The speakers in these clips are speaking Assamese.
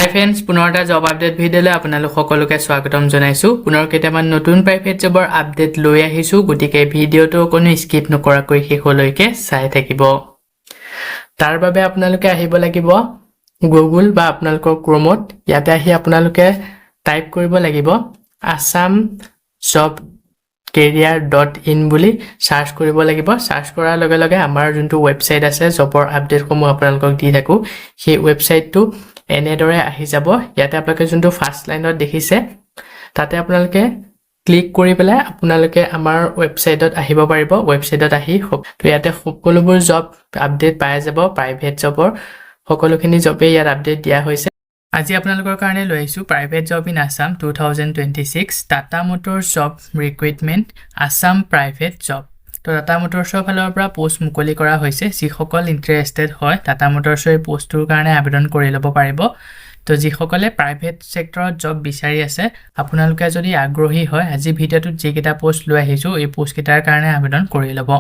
হাই ফ্ৰেন্ডছ, পুনৰ এটা জব আপডেট ভিডিঅ'লৈ আপোনালোক সকলোকে স্বাগতম জনাইছোঁ। পুনৰ কেইটামান নতুন প্ৰাইভেট জবৰ আপডেট লৈ আহিছোঁ, গতিকে ভিডিঅ'টো কোনো স্কিপ নকৰাকৈ শেষলৈকে চাই থাকিব। তাৰ বাবে আপোনালোকে আহিব লাগিব গুগল বা আপোনালোকৰ ক্ৰমত। ইয়াতে আহি আপোনালোকে টাইপ কৰিব লাগিব assam job career.in বুলি সাৰ্চ কৰিব লাগিব। সাৰ্চ কৰাৰ লগে লগে আমাৰ যোনটো ৱেবছাইট আছে জবৰ আপডেটসমূহ আপোনালোকক দি থাকোঁ, সেই ৱেবছাইটটো এনেদৰে আহি যাব। ইয়াতে আপোনালোকে যোনটো ফাৰ্ষ্ট লাইনত দেখিছে তাতে আপোনালোকে ক্লিক কৰি পেলাই আপোনালোকে আমাৰ ৱেবছাইটত আহিব পাৰিব। ৱেবছাইটত আহি তো ইয়াতে সকলোবোৰ জব আপডেট পাই যাব। প্ৰাইভেট জবৰ সকলোখিনি জবেই ইয়াত আপডেট দিয়া হৈছে। আজি আপোনালোকৰ কাৰণে লৈ আহিছোঁ private job in Assam 2026 Tata Motors job recruitment Assam private job. তো টাটা মটৰ্ছৰ ফালৰ পৰা পোষ্ট মুকলি কৰা হৈছে। যিসকল ইণ্টাৰেষ্টেড হয় টাটা মটৰ্ছৰ এই পোষ্টটোৰ কাৰণে আবেদন কৰি ল'ব পাৰিব। তো যিসকলে প্ৰাইভেট ছেক্টৰত জব বিচাৰি আছে, আপোনালোকে যদি আগ্ৰহী হয়, আজি ভিডিঅ'টোত যিকেইটা পোষ্ট লৈ আহিছোঁ এই পোষ্টকেইটাৰ কাৰণে আবেদন কৰি ল'ব।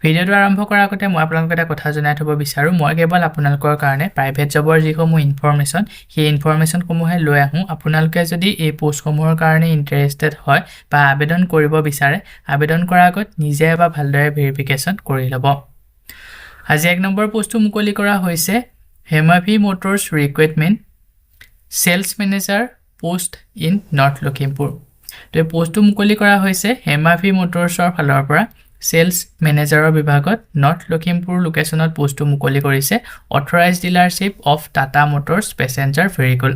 ভিডিঅ'টো আৰম্ভ কৰাৰ আগতে মই আপোনালোকক এটা কথা জনাই থ'ব বিচাৰোঁ। মই কেৱল আপোনালোকৰ কাৰণে প্ৰাইভেট জবৰ যিসমূহ ইনফৰমেশ্যন, সেই ইনফৰমেশ্যনসমূহে লৈ আহোঁ। আপোনালোকে যদি এই পোষ্টসমূহৰ কাৰণে ইণ্টাৰেষ্টেড হয় বা আবেদন কৰিব বিচাৰে, আবেদন কৰাৰ আগত নিজে এবাৰ ভালদৰে ভেৰিফিকেশ্যন কৰি ল'ব। আজি 1 নম্বৰ পোষ্টটো মুকলি কৰা হৈছে Hemavi motors recruitment sales manager post in North Lakhimpur. তো এই পোষ্টটো মুকলি কৰা হৈছে হেমাভি মটৰ্ছৰ ফালৰ পৰা চেলছ মেনেজাৰৰ বিভাগত নৰ্থ লখিমপুৰ লোকেশ্যনত পোষ্টটো মুকলি কৰিছে। Authorise dealership of Tata Motors passenger vehicle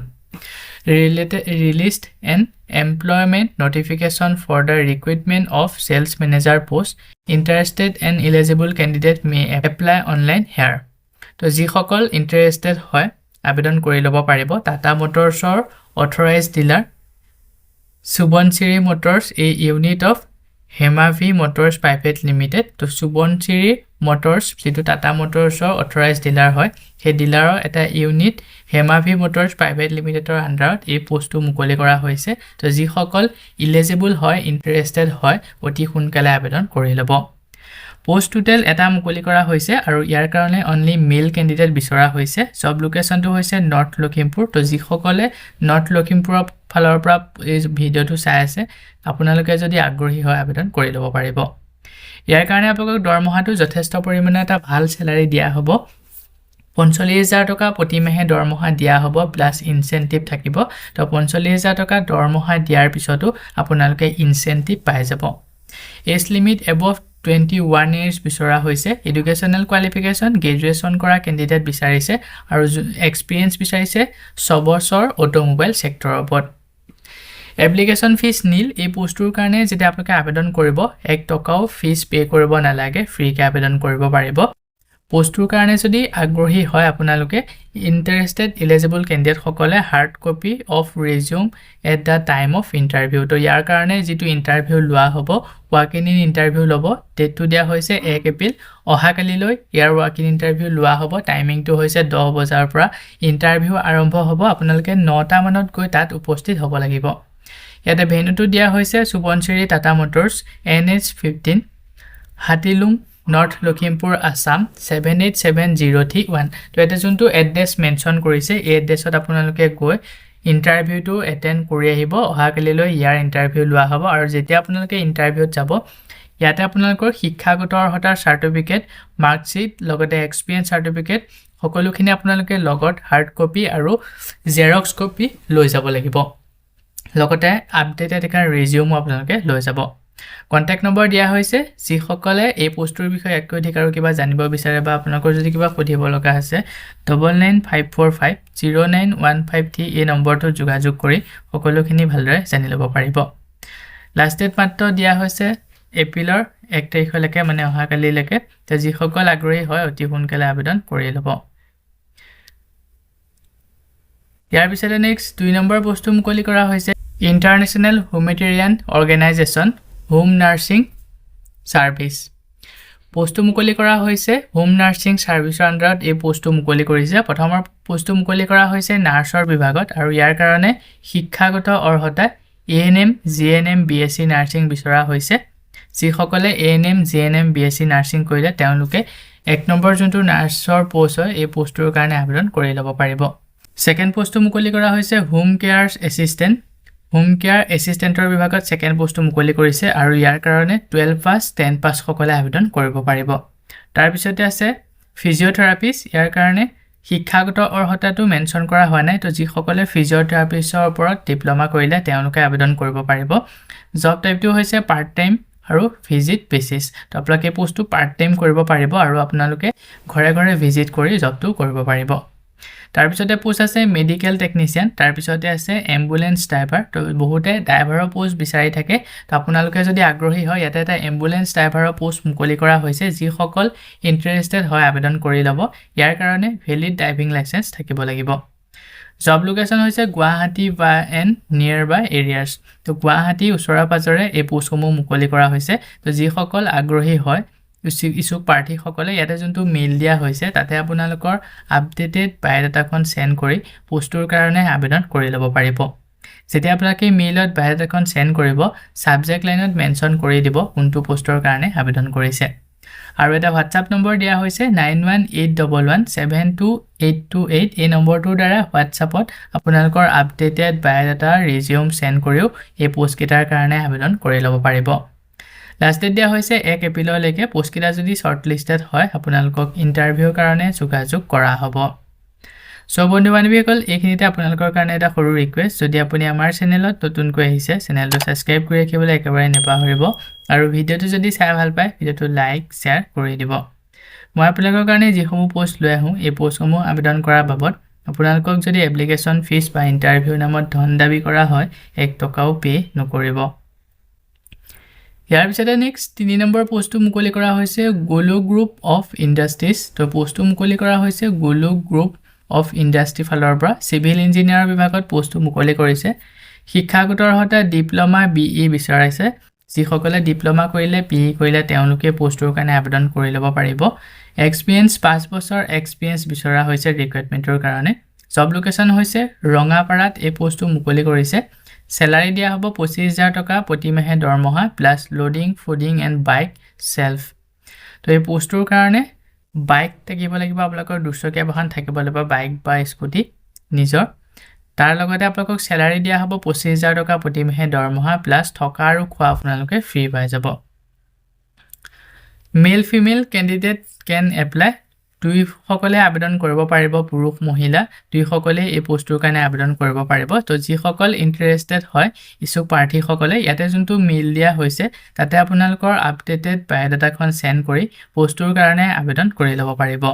released an employment notification for the recruitment of sales manager post. Interested and eligible candidate may apply online here. তো যিসকল ইণ্টাৰেষ্টেড হয় আবেদন কৰি ল'ব পাৰিব। টাটা মটৰ্ছৰ অথৰাইজ ডিলাৰ সুবনশ্ৰী মটৰ্ছ এই unit of Hemavi motors private limited. তো সুবনশ্ৰী মটৰ্ছ যিটো টাটা মটৰ্ছৰ অথৰাইজ ডিলাৰ হয়, সেই ডিলাৰৰ এটা ইউনিট হেমাভি মটৰ্ছ প্ৰাইভেট লিমিটেডৰ আণ্ডাৰত এই পোষ্টটো মুকলি কৰা হৈছে। তো যিসকল ইলিজিবল হয়, ইণ্টাৰেষ্টেড হয়, অতি সোনকালে আবেদন কৰি ল'ব। পোষ্ট টোটেল এটা মুকলি কৰা হৈছে আৰু ইয়াৰ কাৰণে অনলি মেল কেণ্ডিডেট বিচৰা হৈছে। জব লোকেশ্যনটো হৈছে নৰ্থ লখিমপুৰ। তো যিসকলে নৰ্থ লখিমপুৰৰ ফালৰ পৰা এই ভিডিঅ'টো চাই আছে, আপোনালোকে যদি আগ্ৰহী হয় আবেদন কৰি ল'ব পাৰিব। ইয়াৰ কাৰণে আপোনালোকক দৰমহাটো যথেষ্ট পৰিমাণে এটা ভাল চেলাৰী দিয়া হ'ব। 45,000 টকা প্ৰতিমাহে দৰমহা দিয়া হ'ব, প্লাছ ইনচেণ্টিভ থাকিব। তো 45,000 টকা দৰমহা দিয়াৰ পিছতো আপোনালোকে ইনচেণ্টিভ পাই যাব। এজ লিমিট এবভ 21 years বিচৰা হৈছে। এডুকেশ্যনেল কোৱালিফিকেশ্যন গ্ৰেজুৱেশ্যন কৰা কেণ্ডিডেট বিচাৰিছে আৰু এক্সপিৰিয়েঞ্চ বিচাৰিছে 6 বছৰ অটোমোবাইল ছেক্টৰৰ ওপৰত। এপ্লিকেশ্যন ফিজ নীল। এই পোষ্টটোৰ কাৰণে যেতিয়া আপোনালোকে আবেদন কৰিব 1 টকাও ফিজ পে' কৰিব নালাগে, ফ্ৰীকৈ আবেদন কৰিব পাৰিব। পোষ্টটোৰ কাৰণে যদি আগ্ৰহী হয় আপোনালোকে, ইণ্টাৰেষ্টেড ইলিজিবল কেণ্ডিডেটসকলে hard copy of resume at the time of interview. তো ইয়াৰ কাৰণে যিটো ইণ্টাৰভিউ লোৱা হ'ব, ৱাক ইন ইণ্টাৰভিউ ল'ব। ডেটটো দিয়া হৈছে 1 এপ্ৰিল, অহাকালিলৈ ইয়াৰ ৱাক ইন ইণ্টাৰভিউ লোৱা হ'ব। টাইমিংটো হৈছে 10 বজাৰ পৰা। ইণ্টাৰভিউ আৰম্ভ হ'ব, আপোনালোকে 9টা মানত গৈ তাত উপস্থিত হ'ব লাগিব। ইয়াতে ভেন্যুটো দিয়া হৈছে সুবনশ্ৰী টাটা মটৰ্ছ NH 15 হাতিলুং নৰ্থ লখিমপুৰ আছাম 78703 তো ইয়াতে যোনটো এড্ৰেছ মেনশ্যন কৰিছে, এই এড্ৰেছত আপোনালোকে গৈ ইণ্টাৰভিউটো এটেণ্ড কৰি আহিব। অহাকালিলৈ ইয়াৰ ইণ্টাৰভিউ লোৱা হ'ব আৰু যেতিয়া আপোনালোকে ইণ্টাৰভিউত যাব, ইয়াতে আপোনালোকৰ শিক্ষাগত অৰ্হতাৰ চাৰ্টিফিকেট, মাৰ্কশ্বিট, লগতে এক্সপিৰিয়েঞ্চ চাৰ্টিফিকেট সকলোখিনি আপোনালোকে লগত হাৰ্ড কপি আৰু জেৰক্স কপি লৈ যাব লাগিব। লগতে আপডেটেড এটা ৰিজিউমো আপোনালোকে লৈ যাব। কণ্টেক্ট নম্বৰ দিয়া হৈছে। যিসকলে এই পোষ্টটোৰ বিষয়ে একো অধিক আৰু কিবা জানিব বিচাৰে বা আপোনালোকৰ যদি কিবা সুধিব লগা আছে, 99,545,09,153 এই নম্বৰটোত যোগাযোগ কৰি সকলোখিনি ভালদৰে জানি ল'ব পাৰিব। লাষ্ট ডেট মাত্ৰ দিয়া হৈছে এপ্ৰিলৰ 1 তাৰিখলৈকে, মানে অহাকালিলৈকে। তো যিসকল আগ্ৰহী হয় অতি সোনকালে আবেদন কৰি ল'ব। ইয়াৰ পিছতে নেক্সট 2 নম্বৰ পোষ্টটো মুকলি কৰা হৈছে international humanitarian organisation home nursing service. পোষ্টটো মুকলি কৰা হৈছে হোম নাৰ্ছিং ছাৰ্ভিচৰ আণ্ডাৰত এই পোষ্টটো মুকলি কৰিছে। প্ৰথমৰ পোষ্টটো মুকলি কৰা হৈছে নাৰ্ছৰ বিভাগত আৰু ইয়াৰ কাৰণে শিক্ষাগত অৰ্হতা ANM GNM BSc নাৰ্ছিং বিচৰা হৈছে। যিসকলে ANM GNM BSc নাৰ্ছিং কৰিলে তেওঁলোকে 1 নম্বৰ যোনটো নাৰ্ছৰ পোষ্ট হয়, এই পোষ্টটোৰ কাৰণে আবেদন কৰি ল'ব পাৰিব। সেকেন্ড পোষ্টটো মুকলি কৰা হৈছে home care assistant home care এছিষ্টেণ্টৰ বিভাগত সেকেন্ড পোষ্টটো মুকলি কৰিছে আৰু ইয়াৰ কাৰণে 12 পাছ 10 পাছ সকলে আবেদন কৰিব পাৰিব তাৰ পিছতে আছে ফিজিঅথেৰাপিষ্ট ইয়াৰ কাৰণে শিক্ষাগত অৰ্হতাটো মেনশন কৰা হোৱা নাই তো যিসকলে ফিজিঅথেৰাপিষ্টৰ ওপৰত ডিপ্লোমা কৰিলে তেওঁলোকে আবেদন কৰিব পাৰিব জব টাইপটো হৈছে পাৰ্ট টাইম আৰু ভিজিট বেচিছ তো আপোনালোকে পোষ্টটো পাৰ্ট টাইম কৰিব পাৰিব আৰু আপোনালোকে ঘৰে ঘৰে ভিজিট কৰি জবটো কৰিব পাৰিব তাৰ পিছতে পোষ্ট আছে মেডিকেল টেকনিচিয়ান তাৰ পিছতে আছে এম্বুলেন্স ড্ৰাইভাৰ তো বহুতে ড্ৰাইভাৰৰ পোষ্ট বিচাৰি থাকে তো আপোনালোকে যদি আগ্ৰহী হয় ইয়াতে এটা এম্বুলেন্স ড্ৰাইভাৰৰ পোষ্ট মুকলি কৰা হৈছে যিসকল ইন্টাৰেষ্টেড হয় আবেদন কৰি ল'ব ইয়াৰ কাৰণে ভেলিড ড্ৰাইভিং লাইসেন্স থাকিব লাগিব জব লোকেশন হৈছে গুৱাহাটী বা এন নিয়াৰ বাই এৰিয়াছ তো গুৱাহাটী ওচৰা-পাজৰে এই পোষ্টসমূহ মুকলি কৰা হৈছে তো যিসকল আগ্ৰহী হয় ইছুক প্ৰাৰ্থীসকলে ইয়াতে যোনটো মেইল দিয়া হৈছে তাতে আপোনালোকৰ আপডেটেড বায়োডাটাখন সেন্ড কৰি পোষ্টৰ কাৰণে আবেদন কৰি ল'ব পাৰিব যেতিয়া আপোনালোকে মেইলত বায়োডাটাখন সেন্ড কৰিব সাবজেক্ট লাইনত মেনশন কৰি দিব কোনটো পোষ্টৰ কাৰণে আবেদন কৰিছে আৰু এটা WhatsApp নম্বৰ দিয়া হৈছে 9181172828 এই নম্বৰটোৰ দ্বাৰা WhatsAppত আপোনালোকৰ আপডেটেড বায়োডাটা ৰিজিউম সেন্ড কৰিও এই পোষ্ট কেইটাৰ কাৰণে আবেদন কৰি ল'ব পাৰিব লাষ্ট ডেট দিয়া হৈছে 1 এপ্ৰিললৈকে পোষ্ট কেইটা যদি শৰ্টলিষ্টেড হয় আপোনালোকক ইন্টাৰভিউৰ কাৰণে যোগাযোগ কৰা হ'ব সো বন্ধু বান্ধৱীসকল এইখিনিতে আপোনালোকৰ কাৰণে এটা সৰু ৰিকুৱেষ্ট যদি আপুনি আমাৰ চেনেলত নতুনকৈ আহিছে চেনেলটো সাবস্ক্ৰাইব কৰি ৰাখিবলৈ একেবাৰে নেপাহৰিব আৰু ভিডিওটো যদি চাই ভাল পায় ভিডিওটো লাইক শেয়াৰ কৰি দিব মই আপোনালোকৰ কাৰণে যিসমূহ পোষ্ট লৈ আহোঁ এই পোষ্টসমূহ আবেদন কৰাৰ বাবদ আপোনালোকক যদি এপ্লিকেশ্যন ফিজ বা ইন্টাৰভিউ নামত ধন দাবী কৰা হয় 1 টকাও পে নকৰিব ইয়াৰ পিছতে নেক্সট 3 নম্বৰ পোষ্টটো মুকলি কৰা হৈছে গোলো গ্ৰুপ অফ ইণ্ডাষ্ট্ৰিজ তো পোষ্টটো মুকলি কৰা হৈছে গোলো গ্ৰুপ অফ ইণ্ডাষ্ট্ৰি ফালৰ পৰা সিভিল ইঞ্জিনিয়াৰ বিভাগত পোষ্টটো মুকলি কৰিছে শিক্ষাগত অৰ্হতা ডিপ্লোমা বিই বিচাৰিছে যিসকলে ডিপ্লোমা কৰিলে বিই কৰিলে তেওঁলোকে পোষ্টৰ কাৰণে আবেদন কৰি ল'ব পাৰিব এক্সপেৰিয়েন্স 5 বছৰ এক্সপেৰিয়েন্স বিচৰা হৈছে ৰিক্ৰুটমেন্টৰ কাৰণে জব লোকেশন হৈছে ৰঙাপাৰাত এই পোষ্টটো মুকলি কৰিছে স্যালাৰি দিয়া হ'ব 25000 টকা প্ৰতি মাহে দৰমহা plus loading fooding and bike self তো এই পোষ্টৰ কাৰণে বাইক থাকিব লাগিব আপোনালোকৰ 200 টকা বাহন থাকিব লাগিব বাইক বা স্কুটি নিজৰ তাৰ লগতে আপোনালোকক স্যালাৰি দিয়া হ'ব 25000 টকা প্ৰতি মাহে দৰমহা প্লাস থকা আৰু খোৱা আপোনালোকে ফ্ৰী পাই যাব male female candidate can apply দুই সকলে আবেদন কৰিব পাৰিব পুৰুষ মহিলা দুই সকলে এই পোষ্টৰ কাৰণে আবেদন কৰিব পাৰিব তো যিসকল ইন্টাৰেষ্টেড হয় ইছুক প্ৰাৰ্থী সকলে ইয়াতে যোনটো মেইল দিয়া হৈছে তাতে আপোনালোকৰ আপডেটেড বায়োডাটাখন সেন্ড কৰি পোষ্টৰ কাৰণে আবেদন কৰি ল'ব পাৰিব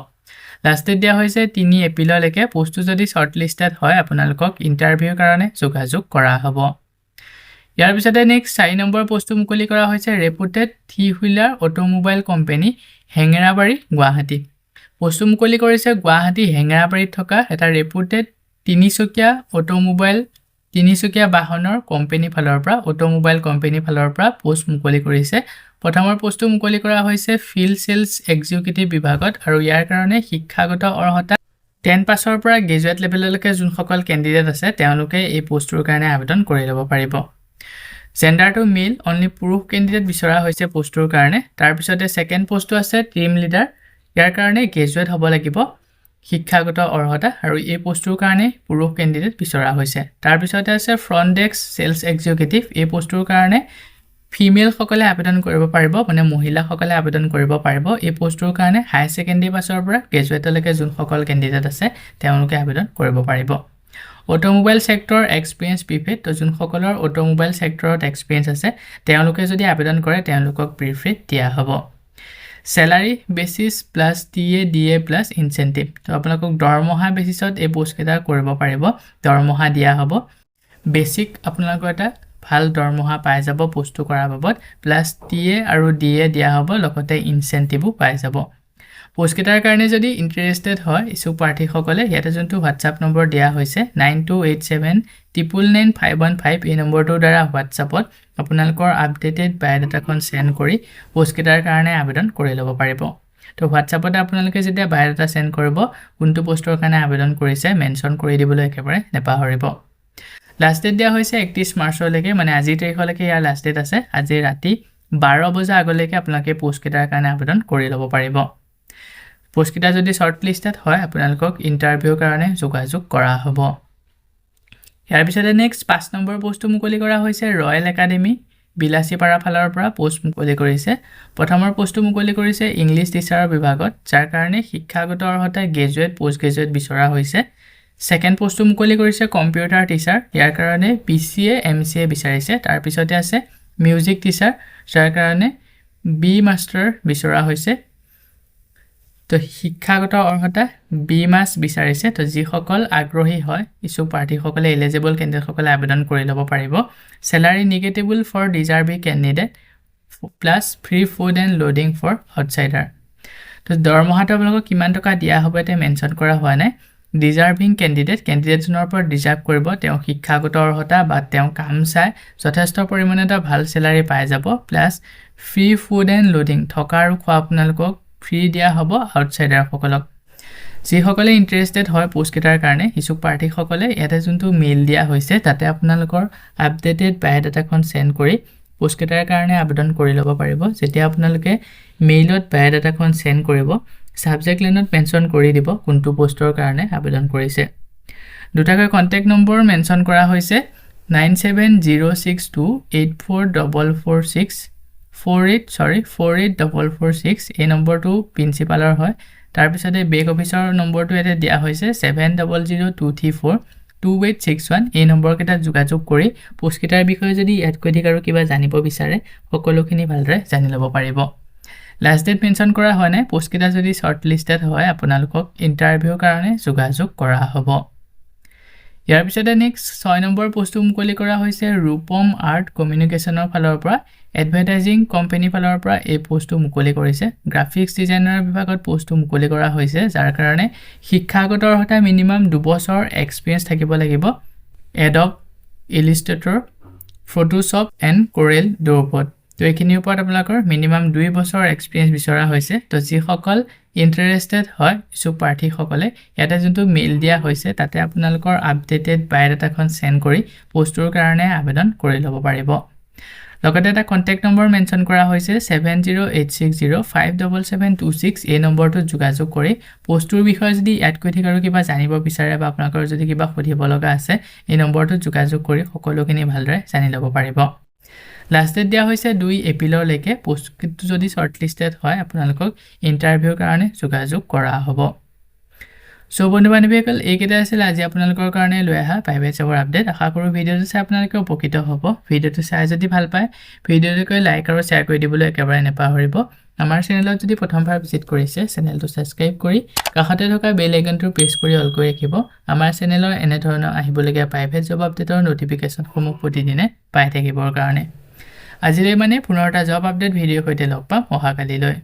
লাষ্ট ডেট দিয়া হৈছে 3 এপ্ৰিললৈকে পোষ্টটো যদি শৰ্টলিষ্টেড হয় আপোনালোকক ইন্টাৰভিউৰ কাৰণে যোগাযোগ কৰা হ'ব ইয়াৰ পিছতে নেক্সট 4 নম্বৰ পোষ্টটো মুকলি কৰা হৈছে reputed three wheeler automobile company Hengrabari Guwahati পোষ্টটো মুকলি কৰিছে গুৱাহাটী হেঙেৰাবাৰীত থকা এটা ৰেপুটেড তিনিচকীয়া বাহনৰ কোম্পানী ফালৰ পৰা অটোমোবাইল কোম্পানী ফালৰ পৰা পোষ্ট মুকলি কৰিছে প্ৰথমৰ পোষ্টটো মুকলি কৰা হৈছে ফিল্ড সেলছ এক্সিকিউটিভ বিভাগত আৰু ইয়াৰ কাৰণে শিক্ষাগত অৰ্হতা 10 পাছৰ পৰা গ্ৰেজুৱেট লেভেললৈকে যোনসকল ক্যান্ডিডেট আছে তেওঁলোকে এই পোষ্টৰ কাৰণে আবেদন কৰি ল'ব পাৰিব জেন্ডাৰটো মেল অনলি পুৰুষ ক্যান্ডিডেট বিচৰা হৈছে পোষ্টৰ কাৰণে তাৰ পিছতে সেকেন্ড পোষ্টটো আছে টিম লিডাৰ ইয়াৰ কাৰণে গ্ৰেজুৱেট হ'ব লাগিব শিক্ষাগত অৰ্হতা আৰু এই পোষ্টৰ কাৰণে পুৰুষ ক্যান্ডিডেট বিচৰা হৈছে তাৰ পিছতে আছে ফ্ৰন্ট ডেস্ক সেলছ এক্সিকিউটিভ এই পোষ্টৰ কাৰণে ফিমেল সকলে আবেদন কৰিব পাৰিব মানে মহিলা সকলে আবেদন কৰিব পাৰিব এই পোষ্টৰ কাৰণে হাই সেকেন্ডাৰী পাছৰ পৰা গ্ৰেজুৱেটলৈকে যোনসকল ক্যান্ডিডেট আছে তেওঁলোকে আবেদন কৰিব পাৰিব অটোমোবাইল সেক্টৰ এক্সপেৰিয়েন্স প্ৰিফেড তো যোনসকলৰ অটোমোবাইল সেক্টৰত এক্সপেৰিয়েন্স আছে তেওঁলোকে যদি আবেদন কৰে তেওঁলোকক প্ৰিফেড দিয়া হ'ব স্যালাৰি basis plus DA plus incentive তো আপোনালোকক দৰমহা বেচিছত এই পোষ্ট কেইটা কৰিব পাৰিব দৰমহা দিয়া হ'ব বেসিক আপোনালোকৰ এটা ভাল দৰমহা পাই যাব পোষ্টটো কৰাৰ বাবদ প্লাস ডিএ আৰু ডিএ দিয়া হ'ব লগতে ইনসেন্টিভো পাই যাব পোষ্ট কেইটাৰ কাৰণে যদি ইন্টাৰেষ্টেড হয় ইছুক প্ৰাৰ্থী সকলে ইয়াতে যোনটো WhatsApp নম্বৰ দিয়া হৈছে 9287999515 এই নম্বৰটোৰ দ্বাৰা WhatsAppত আপোনালোকৰ আপডেটেড বায়োডাটাখন সেন্ড কৰি পোষ্ট কেইটাৰ কাৰণে আবেদন কৰি ল'ব পাৰিব তো WhatsAppত আপোনালোকে যেতিয়া বায়োডাটা সেন্ড কৰিব কোনটো পোষ্টৰ কাৰণে আবেদন কৰিছে মেনশন কৰি দিবলৈ একেবাৰে নেপাহৰিব লাষ্ট ডেট দিয়া হৈছে 31 মাৰ্চলৈকে মানে আজি তাৰিখলৈকে ইয়াৰ লাষ্ট ডেট আছে আজি ৰাতি 12 বজা আগলৈকে আপোনালোকে পোষ্ট কেইটাৰ কাৰণে আবেদন কৰি ল'ব পাৰিব পোষ্টকেইটা যদি শৰ্ট লিষ্টেড হয় আপোনালোকক ইণ্টাৰভিউৰ কাৰণে যোগাযোগ কৰা হ'ব ইয়াৰ পিছতে নেক্সট 5 নম্বৰ পোষ্টটো মুকলি কৰা হৈছে ৰয়েল একাডেমী বিলাসীপাৰা ফালৰ পৰা পোষ্ট মুকলি কৰিছে প্ৰথমৰ পোষ্টটো মুকলি কৰিছে ইংলিছ টিচাৰৰ বিভাগত যাৰ কাৰণে শিক্ষাগত অৰ্হতা গ্ৰেজুৱেট পোষ্ট গ্ৰেজুৱেট বিচৰা হৈছে সেকেন্ড পোষ্টটো মুকলি কৰিছে কম্পিউটাৰ টিচাৰ ইয়াৰ কাৰণে পিচিএ এমচিএ বিচাৰিছে তাৰ পিছতে আছে মিউজিক টিচাৰ যাৰ কাৰণে বি মাষ্টাৰ বিচৰা হৈছে তো শিক্ষাগত অৰ্হতা বি মাস বিচাৰিছে তো যিসকল আগ্ৰহী হয় ইছু প্ৰাৰ্থীসকলে এলিজিবল কেণ্ডিডেটসকলে আবেদন কৰি ল'ব পাৰিব salary negotiable for deserving candidate plus free food and lodging for outsider তো দৰমহাটো আপোনালোকক কিমান টকা দিয়া হ'ব এতে মেনশ্যন কৰা হোৱা নাই ডিজাৰ্ভিং কেণ্ডিডেটজনৰ পৰা ডিজাৰ্ভ কৰিব তেওঁ শিক্ষাগত অৰ্হতা বা তেওঁ কাম চাই যথেষ্ট পৰিমাণে এটা ভাল স্যালাৰি পাই যাব plus free food and loading থকা আৰু খোৱা আপোনালোকক ফ্ৰী দিয়া হ'ব আউটসাইডাৰ সকলক যিসকলে ইন্টাৰেষ্টেড হয় পোষ্টকেইটাৰ কাৰণে ইছুক প্ৰাৰ্থীসকলে ইয়াতে যোনটো মেইল দিয়া হৈছে তাতে আপোনালোকৰ আপডেটেড বায়োডাটাখন সেন্ড কৰি পোষ্টকেইটাৰ কাৰণে আবেদন কৰি ল'ব পাৰিব যেতিয়া আপোনালোকে মেইলত বায়োডাটাখন সেন্ড কৰিব সাবজেক্ট লাইনত মেনশ্যন কৰি দিব কোনটো পোষ্টৰ কাৰণে আবেদন কৰিছে দুটাকৈ কন্টাক্ট নম্বৰ মেনশ্যন কৰা হৈছে 9706284446 48446 এই নম্বৰটো প্ৰিন্সিপালৰ হয় তাৰ পিছতে বেক অফিচাৰ নম্বৰটো এতে দিয়া হৈছে 7002342861 এই নম্বৰকেইটা যোগাযোগ কৰি পোষ্টকেইটাৰ বিষয়ে যদি অধিক আৰু কিবা জানিব বিচাৰে সকলোখিনি ভালদৰে জানি ল'ব পাৰিব লাষ্ট ডেট মেনশ্যন কৰা হয় নাই পোষ্টকেইটা যদি শৰ্ট লিষ্টেড হয় আপোনালোকক ইণ্টাৰভিউৰ কাৰণে যোগাযোগ কৰা হ'ব ইয়াৰ পিছতে নেক্সট 6 নম্বৰ পোষ্টটো মুকলি কৰা হৈছে ৰূপম আৰ্ট কমিউনিকেশ্যনৰ ফালৰ পৰা এডভাৰটাইজিং কোম্পানী ফালৰ পৰা এই পোষ্টটো মুকলি কৰিছে গ্ৰাফিক্স ডিজাইনাৰ বিভাগত পোষ্টটো মুকলি কৰা হৈছে যাৰ কাৰণে শিক্ষাগত অৰ্হতা মিনিমাম 2 বছৰ এক্সপেৰিয়েন্স থাকিব লাগিব এডব ইলাস্ট্ৰেটৰ ফটোশ্বপ এণ্ড কোৰেল ডোৰপট তো এইখিনিৰ ওপৰত আপোনালোকৰ মিনিমাম 2 বছৰ এক্সপেৰিয়েন্স বিচৰা হৈছে তো যিসকল ইন্টাৰেষ্টেড হয় ইছুক প্ৰাৰ্থীসকলে ইয়াতে যোনটো মেইল দিয়া হৈছে তাতে আপোনালোকৰ আপডেটেড বায়োডাটাখন সেন্ড কৰি পোষ্টৰ কাৰণে আবেদন কৰি ল'ব পাৰিব লগতে এটা কন্টাক্ট নম্বৰ মেনশ্যন কৰা হৈছে 7086057726 এই নম্বৰটো যোগাযোগ কৰি পোষ্টৰ বিষয়ে যদি অধিক আৰু কিবা জানিব বিচাৰে বা আপোনালোকৰ যদি কিবা সুধিব লগা আছে এই নম্বৰটো যোগাযোগ কৰি সকলোখিনি ভালদৰে জানি ল'ব পাৰিব লাষ্ট ডেট দিয়া হৈছে 2 এপ্ৰিললৈকে পোষ্টটো যদি শৰ্ট লিষ্টেড হয় আপোনালোকক ইণ্টাৰভিউৰ কাৰণে যোগাযোগ কৰা হ'ব সো বন্ধু-বান্ধৱীসকল এইকেইটা আছিল আজি আপোনালোকৰ কাৰণে লৈ অহা প্ৰাইভেট জবৰ আপডেট আশা কৰোঁ ভিডিঅ'টো চাই আপোনালোকে উপকৃত হ'ব ভিডিঅ'টো চাই যদি ভাল পায় ভিডিঅ'টোকে লাইক আৰু শ্বেয়াৰ কৰি দিবলৈ একেবাৰে নেপাহৰিব আমাৰ চেনেলত যদি প্ৰথমবাৰ ভিজিট কৰিছে চেনেলটো সাবস্ক্ৰাইব কৰি কাষতে থকা বেল আইকনটো প্ৰেছ কৰি অল কৰি ৰাখিব আমাৰ চেনেলৰ এনে ধৰণৰ আহিবলগীয়া প্ৰাইভেট জব আপডেটৰ নটিফিকেশ্যনসমূহ প্ৰতিদিনে পাই থাকিবৰ কাৰণে আজিলৈ মানে পুনৰ এটা জব আপডেট ভিডিঅ' সৈতে লগ পাম অহাকালিলৈ